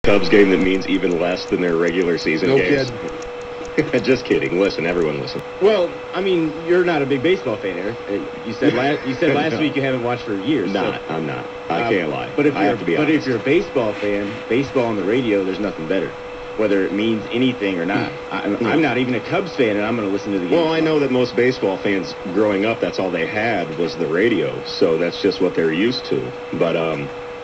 Cubs game that means even less than their regular season games? Just kidding. Listen, everyone listen. Well, I mean, you're not a big baseball fan, Eric. You said last No. week you haven't watched for years. I'm not. I can't lie. But if I have to be honest. if you're a baseball fan, baseball on the radio, there's nothing better, whether it means anything or not. I'm not even a Cubs fan, and I'm going to listen to the game. Well, I know that most baseball fans growing up, that's all they had was the radio, so that's just what they're used to. But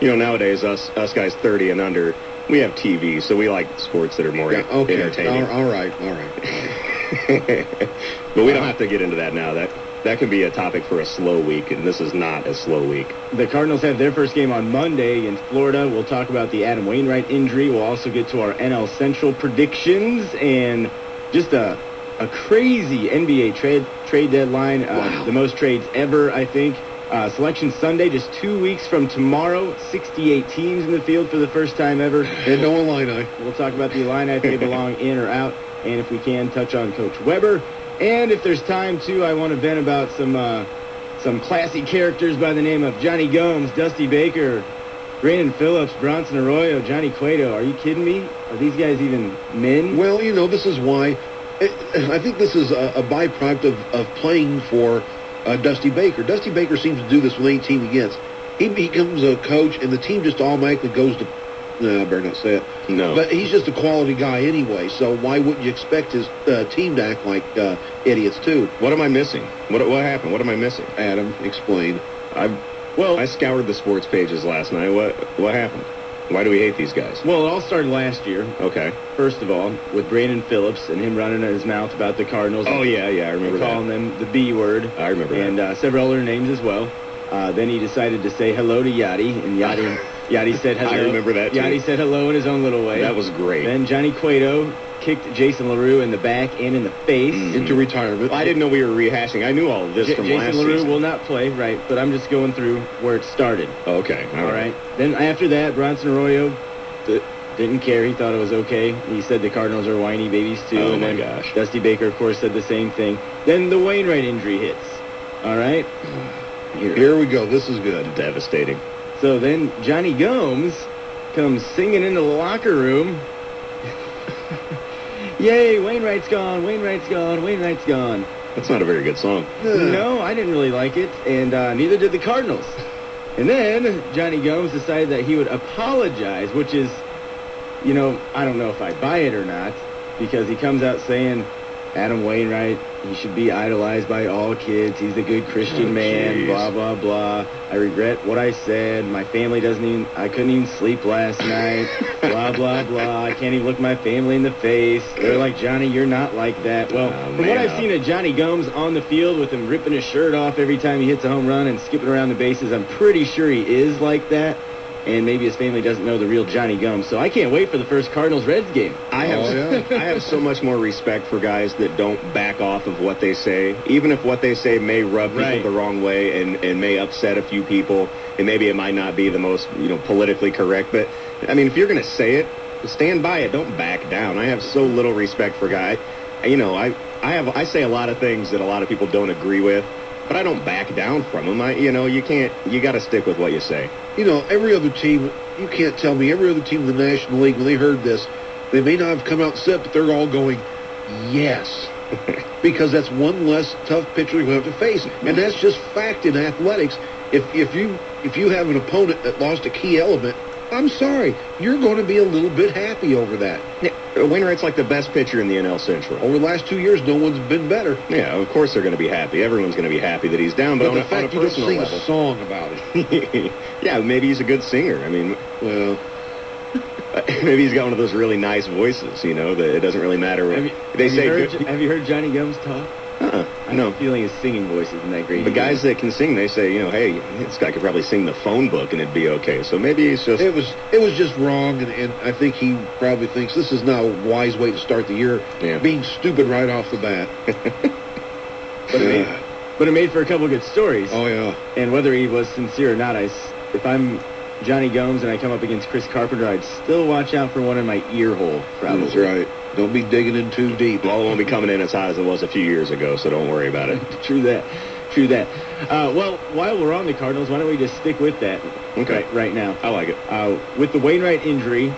nowadays, us guys 30 and under, we have TV, so we like sports that are more entertaining. All right. But we don't have to get into that now. That can be a topic for a slow week, and this is not a slow week. The Cardinals have their first game on Monday in Florida. We'll talk about the Adam Wainwright injury. We'll also get to our NL Central predictions and just a crazy NBA trade deadline. Wow. The most trades ever, I think. Selection Sunday, just 2 weeks from tomorrow. 68 teams in the field for the first time ever. And no Illini. We'll talk about the Illini, if they belong in or out. And if we can, touch on Coach Weber. And if there's time, too, I want to vent about some classy characters by the name of Johnny Gomes, Dusty Baker, Brandon Phillips, Bronson Arroyo, Johnny Cueto. Are you kidding me? Are these guys even men? Well, this is why. I think this is a byproduct of playing for Dusty Baker. Dusty Baker seems to do this with any team he gets. He becomes a coach, and the team just automatically goes to... No, I better not say it. No. But he's just a quality guy anyway, so why wouldn't you expect his team to act like idiots, too? What am I missing? What happened? What am I missing? Adam, explain. I scoured the sports pages last night. What happened? Why do we hate these guys? Well, it all started last year. Okay. First of all, with Brandon Phillips and him running his mouth about the Cardinals. Oh, yeah, I remember that. Calling them the B word. I remember that. And several other names as well. Then he decided to say hello to Yachty, and Yachty said hello. I remember that, too. Yachty said hello in his own little way. That was great. Then Johnny Cueto kicked Jason LaRue in the back and in the face. Into retirement. I didn't know we were rehashing. I knew all of this from last Jason LaRue season. will not play, right, but I'm just going through where it started. Okay. All right. Then after that, Bronson Arroyo didn't care. He thought it was okay. He said the Cardinals are whiny babies, too. Oh, and my then gosh. Dusty Baker, of course, said the same thing. Then the Wainwright injury hits. All right? Here we go. This is good. Devastating. So then Johnny Gomes comes singing into the locker room. Yay, Wainwright's gone, Wainwright's gone, Wainwright's gone. That's not a very good song. No, I didn't really like it, and neither did the Cardinals. And then Johnny Gomes decided that he would apologize, which is, I don't know if I buy it or not, because he comes out saying, Adam Wainwright, he should be idolized by all kids. He's a good Christian man, geez. blah, blah, blah. I regret what I said. My family I couldn't even sleep last night, blah, blah, blah. I can't even look my family in the face. They're like, Johnny, you're not like that. Well, from what I've seen of Johnny Gomes on the field with him ripping his shirt off every time he hits a home run and skipping around the bases, I'm pretty sure he is like that. And maybe his family doesn't know the real Johnny Gomes. So I can't wait for the first Cardinals-Reds game. I have so much more respect for guys that don't back off of what they say, even if what they say may rub people the wrong way and may upset a few people, and maybe it might not be the most politically correct. But I mean, if you're going to say it, stand by it. Don't back down. I have so little respect for guys. I say a lot of things that a lot of people don't agree with, but I don't back down from them. You got to stick with what you say. Every other team, you can't tell me, every other team in the National League, when they heard this, they may not have come out and said, but they're all going, yes. Because that's one less tough pitcher you have to face. And that's just fact in athletics. If you have an opponent that lost a key element, I'm sorry, you're going to be a little bit happy over that. Yeah, Wainwright's like the best pitcher in the NL Central. Over the last 2 years, no one's been better. Yeah, of course they're going to be happy. Everyone's going to be happy that he's down, but on the a fact you personal don't sing level. a song about it. Yeah, maybe he's a good singer. I mean, well, maybe he's got one of those really nice voices, that it doesn't really matter. Have you heard Johnny Gomes talk? I have No. a feeling his singing voice isn't that great. The guys that can sing, they say, hey, this guy could probably sing the phone book and it'd be okay. So maybe he's just... It was just wrong, and I think he probably thinks this is not a wise way to start the year, being stupid right off the bat. But it made for a couple of good stories. Oh, yeah. And whether he was sincere or not, if I'm Johnny Gomes and I come up against Chris Carpenter, I'd still watch out for one in my ear hole, probably. That's right. Don't be digging in too deep. Well, it won't be coming in as hot as it was a few years ago, so don't worry about it. True that. Well, while we're on the Cardinals, why don't we just stick with that right now? I like it. With the Wainwright injury,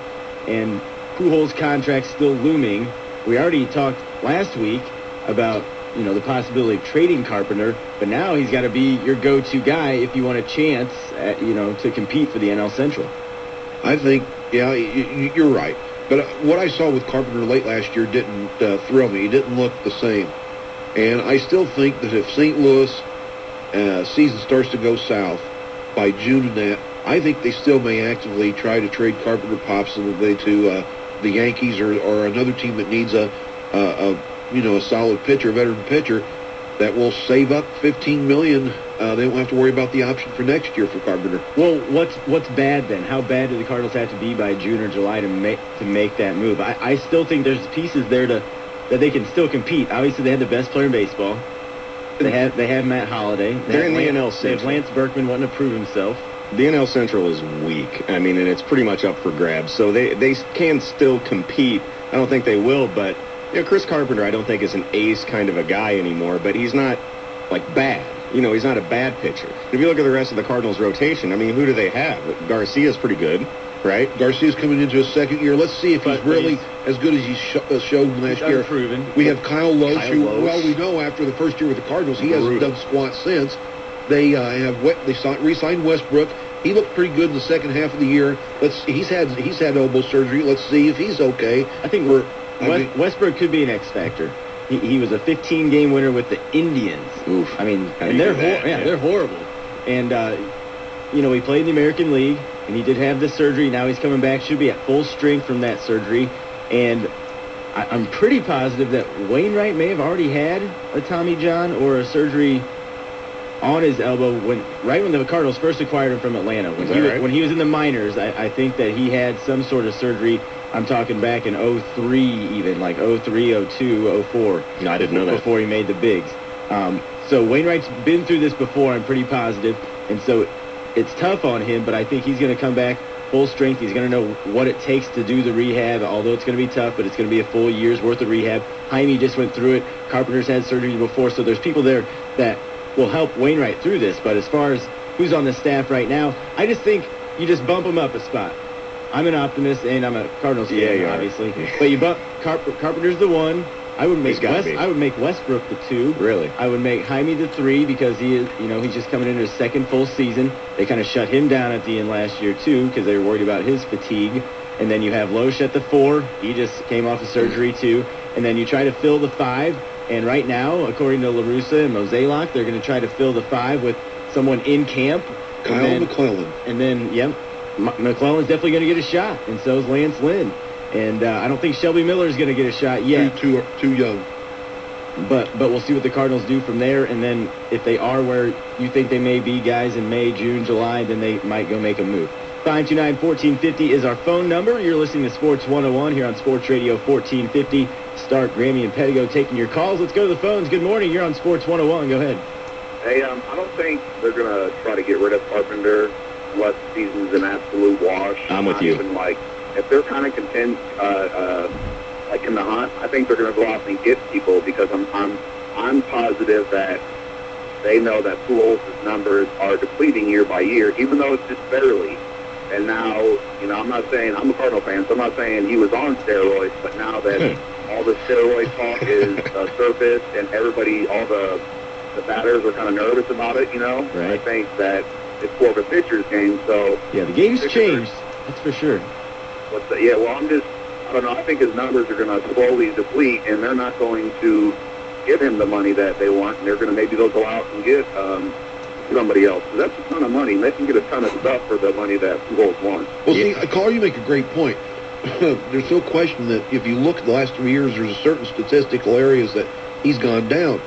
and Pujols' contract still looming. We already talked last week about, the possibility of trading Carpenter, but now he's got to be your go-to guy if you want a chance at, to compete for the NL Central. I think, yeah, you're right. But what I saw with Carpenter late last year didn't thrill me. He didn't look the same. And I still think that if St. Louis season starts to go south by June and that, I think they still may actively try to trade Carpenter possibly to the Yankees or another team that needs a solid pitcher, a veteran pitcher that will save up $15 million. They won't have to worry about the option for next year for Carpenter. Well, what's bad then? How bad do the Cardinals have to be by June or July to make that move? I still think there's pieces there that they can still compete. Obviously, they have the best player in baseball. They have Matt Holliday. They're in the NL Central. They have Lance Berkman wanting to prove himself. The NL Central is weak. I mean, and it's pretty much up for grabs. So they can still compete. I don't think they will, but Chris Carpenter I don't think is an ace kind of a guy anymore, but he's not, bad. He's not a bad pitcher. If you look at the rest of the Cardinals' rotation, I mean, who do they have? Garcia's pretty good, right? Garcia's coming into his second year. Let's see if he's really as good as he showed last year. Unproven. We have Kyle Loach, who, well, we know after the first year with the Cardinals, he hasn't done squat since. They re-signed Westbrook. He looked pretty good in the second half of the year. He's had elbow surgery. Let's see if he's okay. I think Westbrook could be an X factor. He was a 15-game winner with the Indians. Oof. I mean, and they're horrible. And he played in the American League, and he did have the surgery. Now he's coming back. Should be at full strength from that surgery. And I'm pretty positive that Wainwright may have already had a Tommy John or a surgery on his elbow right when the Cardinals first acquired him from Atlanta. When he was in the minors, I think that he had some sort of surgery. I'm talking back in 03 even, 03, 02, 04. No, I didn't know that. Before he made the bigs. So Wainwright's been through this before, I'm pretty positive. And so it's tough on him, but I think he's going to come back full strength. He's going to know what it takes to do the rehab, although it's going to be tough, but it's going to be a full year's worth of rehab. Jaime just went through it. Carpenter's had surgery before, so there's people there that will help Wainwright through this. But as far as who's on the staff right now, I just think you just bump him up a spot. I'm an optimist, and I'm a Cardinals fan, obviously. But you bump Carpenter's the one. I would make Westbrook the 2. Really? I would make Jaime the 3 because he is, he's just coming into his second full season. They kind of shut him down at the end last year too because they were worried about his fatigue. And then you have Loesch at the 4. He just came off of surgery too. And then you try to fill the 5. And right now, according to La Russa and Mozeliak, they're going to try to fill the 5 with someone in camp. Kyle McClellan. And then, McClellan's definitely going to get a shot, and so is Lance Lynn. And I don't think Shelby Miller's going to get a shot yet. Too young. But we'll see what the Cardinals do from there. And then if they are where you think they may be, guys, in May, June, July, then they might go make a move. 529-1450 is our phone number. You're listening to Sports 101 here on Sports Radio 1450. Start Grammy and Pedigo taking your calls. Let's go to the phones. Good morning. You're on Sports 101. Go ahead. Hey, I don't think they're going to try to get rid of Carpenter unless the season's an absolute wash. I'm with you. Even if they're kind of content, in the hunt, I think they're going to go out and get people because I'm positive that they know that Pujols' numbers are depleting year by year, even though it's just barely. And now, I'm not saying I'm a Cardinal fan, so I'm not saying he was on steroids, but now that all the steroid talk is surfaced and all the batters are kind of nervous about it, Right. I think that it's more of a pitcher's game. So the game's changed. That's for sure. I don't know. I think his numbers are going to slowly deplete, and they're not going to give him the money that they want, and they're going to maybe go out and get somebody else. So that's a ton of money. They can get a ton of stuff for the money that Pujols wants. Well, see, Carl, you make a great point. There's no question that if you look at the last 3 years, there's a certain statistical areas that he's gone down.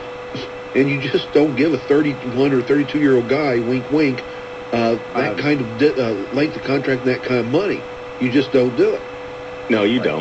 And you just don't give a 31 or 32-year-old guy, wink, wink, that kind of length of contract and that kind of money. You just don't do it. No, you don't.